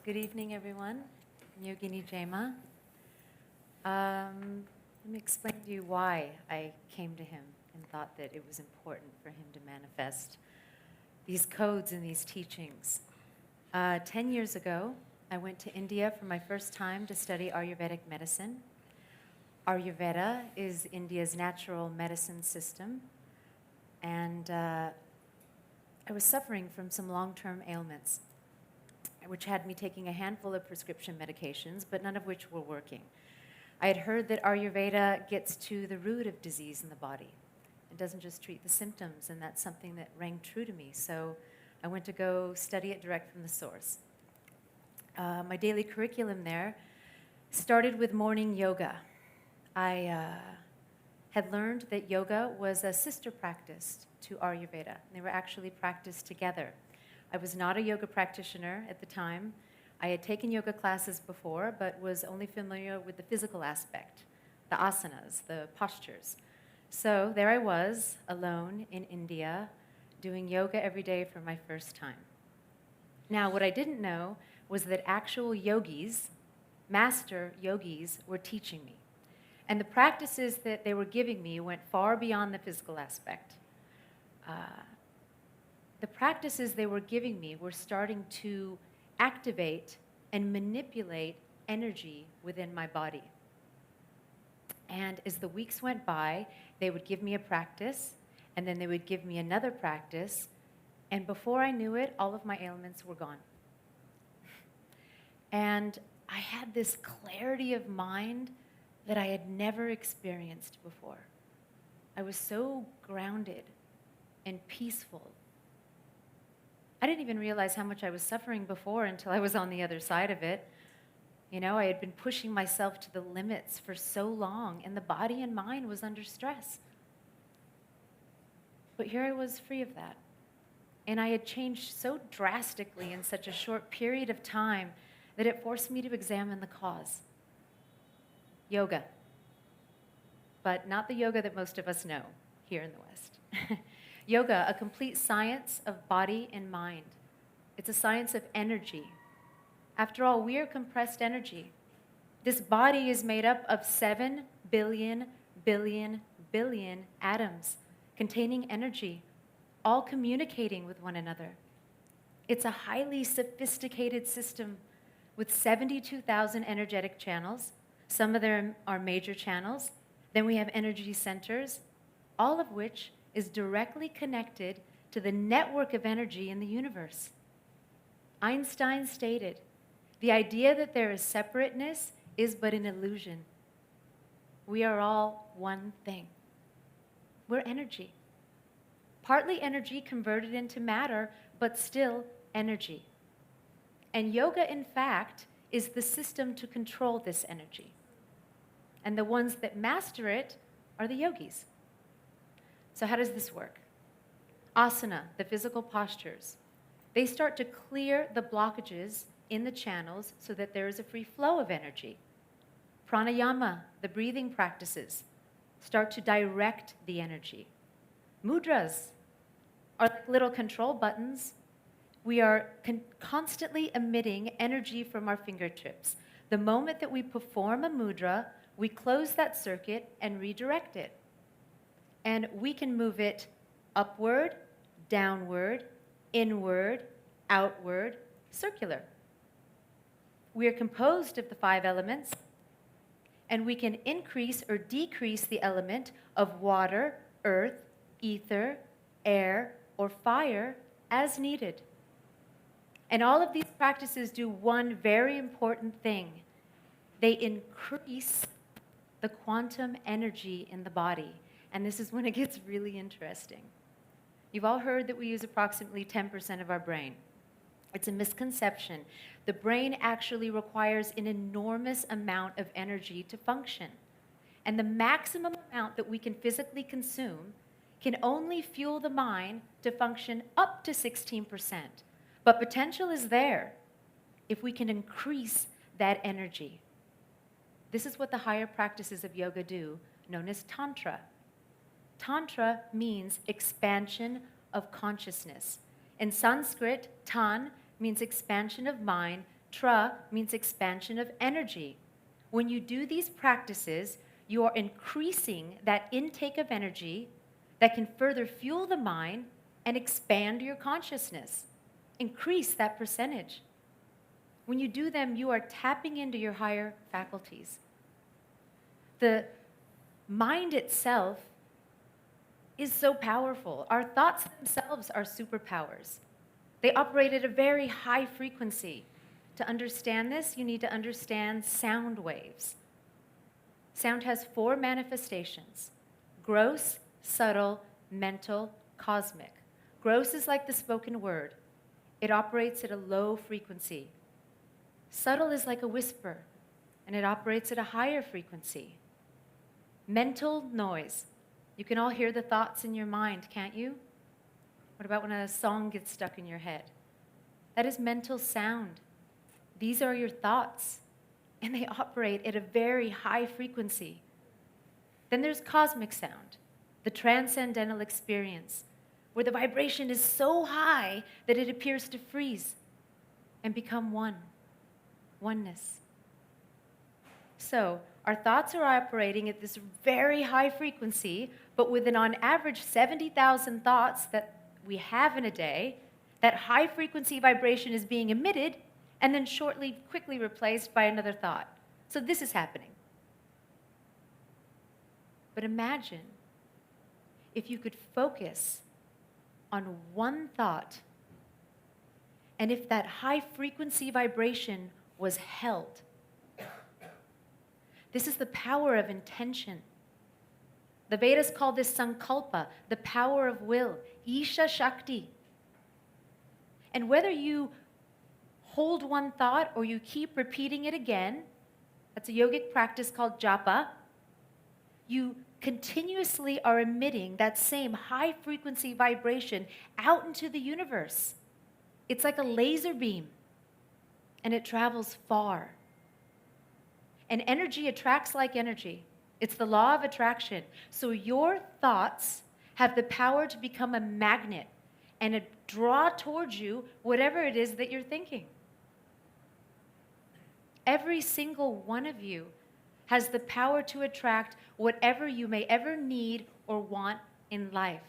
Good evening, everyone. I'm Yogini Jaima. Let me explain to you why I came to him and thought that it was important for him to manifest these codes and these teachings. 10 years ago, I went to India for my first time to study Ayurvedic medicine. Ayurveda is India's natural medicine system, and I was suffering from some long-term ailments, which had me taking a handful of prescription medications, but none of which were working. I had heard that Ayurveda gets to the root of disease in the body. It doesn't just treat the symptoms, and that's something that rang true to me. So I went to go study it direct from the source. My daily curriculum there started with morning yoga. I had learned that yoga was a sister practice to Ayurveda. They were actually practiced together. I was not a yoga practitioner at the time. I had taken yoga classes before, but was only familiar with the physical aspect, the asanas, the postures. So there I was, alone in India, doing yoga every day for my first time. Now, what I didn't know was that actual yogis, master yogis, were teaching me. And the practices that they were giving me went far beyond the physical aspect. The practices they were giving me were starting to activate and manipulate energy within my body. And as the weeks went by, they would give me a practice, and then they would give me another practice, and before I knew it, all of my ailments were gone. And I had this clarity of mind that I had never experienced before. I was so grounded and peaceful. I didn't even realize how much I was suffering before until I was on the other side of it. You know, I had been pushing myself to the limits for so long, and the body and mind was under stress. But here I was free of that. And I had changed so drastically in such a short period of time that it forced me to examine the cause. Yoga. But not the yoga that most of us know here in the West. Yoga, a complete science of body and mind. It's a science of energy. After all, we are compressed energy. This body is made up of 7 billion atoms containing energy, all communicating with one another. It's a highly sophisticated system with 72,000 energetic channels. Some of them are major channels. Then we have energy centers, all of which is directly connected to the network of energy in the universe. Einstein stated, the idea that there is separateness is but an illusion. We are all one thing. We're energy. Partly energy converted into matter, but still energy. And yoga, in fact, is the system to control this energy. And the ones that master it are the yogis. So how does this work? Asana, the physical postures, they start to clear the blockages in the channels so that there is a free flow of energy. Pranayama, the breathing practices, start to direct the energy. Mudras are like little control buttons. We are constantly emitting energy from our fingertips. The moment that we perform a mudra, we close that circuit and redirect it. And we can move it upward, downward, inward, outward, circular. We are composed of the 5 elements, and we can increase or decrease the element of water, earth, ether, air, or fire as needed. And all of these practices do one very important thing. They increase the quantum energy in the body. And this is when it gets really interesting. You've all heard that we use approximately 10% of our brain. It's a misconception. The brain actually requires an enormous amount of energy to function. And the maximum amount that we can physically consume can only fuel the mind to function up to 16%. But potential is there if we can increase that energy. This is what the higher practices of yoga do, known as Tantra. Tantra means expansion of consciousness. In Sanskrit, tan means expansion of mind, Tra means expansion of energy. When you do these practices, you are increasing that intake of energy that can further fuel the mind and expand your consciousness. Increase that percentage. When you do them, you are tapping into your higher faculties. The mind itself is so powerful. Our thoughts themselves are superpowers. They operate at a very high frequency. To understand this, you need to understand sound waves. Sound has 4 manifestations: gross, subtle, mental, cosmic. Gross is like the spoken word. It operates at a low frequency. Subtle is like a whisper, and it operates at a higher frequency. Mental noise. You can all hear the thoughts in your mind, can't you? What about when a song gets stuck in your head? That is mental sound. These are your thoughts, and they operate at a very high frequency. Then there's cosmic sound, the transcendental experience, where the vibration is so high that it appears to freeze and become oneness. So, our thoughts are operating at this very high frequency, but with on average 70,000 thoughts that we have in a day, that high frequency vibration is being emitted and then quickly replaced by another thought. So this is happening. But imagine if you could focus on one thought, and if that high frequency vibration was held. This is the power of intention. The Vedas call this sankalpa, the power of will, Isha Shakti. And whether you hold one thought or you keep repeating it again, that's a yogic practice called japa, you continuously are emitting that same high frequency vibration out into the universe. It's like a laser beam, and it travels far. And energy attracts like energy. It's the law of attraction. So your thoughts have the power to become a magnet and draw towards you whatever it is that you're thinking. Every single one of you has the power to attract whatever you may ever need or want in life.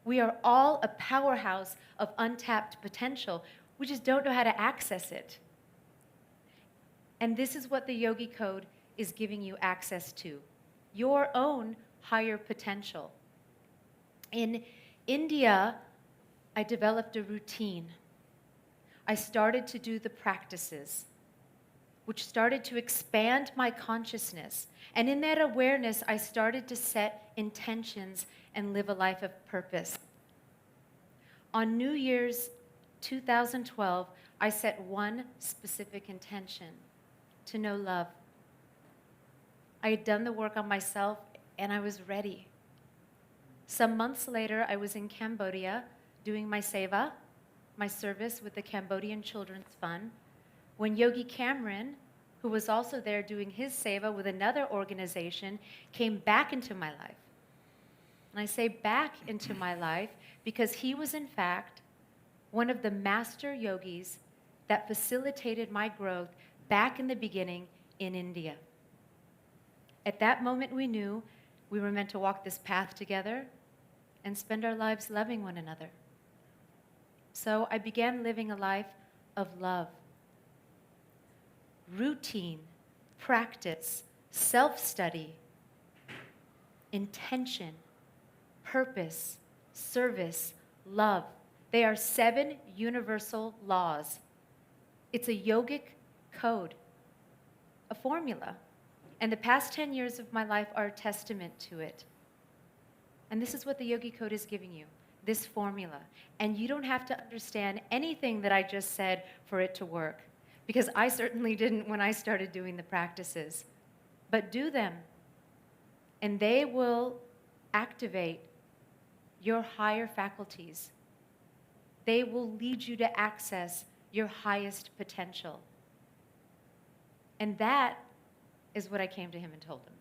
We are all a powerhouse of untapped potential. We just don't know how to access it. And this is what the Yogi Code is giving you access to, your own higher potential. In India, I developed a routine. I started to do the practices, which started to expand my consciousness. And in that awareness, I started to set intentions and live a life of purpose. On New Year's 2012, I set one specific intention: to know love. I had done the work on myself, and I was ready. Some months later, I was in Cambodia doing my seva, my service with the Cambodian Children's Fund, when Yogi Cameron, who was also there doing his seva with another organization, came back into my life. And I say back into my life because he was, in fact, one of the master yogis that facilitated my growth back in the beginning in India. At that moment, we knew we were meant to walk this path together and spend our lives loving one another. So I began living a life of love. Routine, practice, self-study, intention, purpose, service, love. They are 7 universal laws. It's a yogic code, a formula. And the past 10 years of my life are a testament to it. And this is what the Yogi Code is giving you, this formula. And you don't have to understand anything that I just said for it to work, because I certainly didn't when I started doing the practices. But do them, and they will activate your higher faculties. They will lead you to access your highest potential. And that is what I came to him and told him.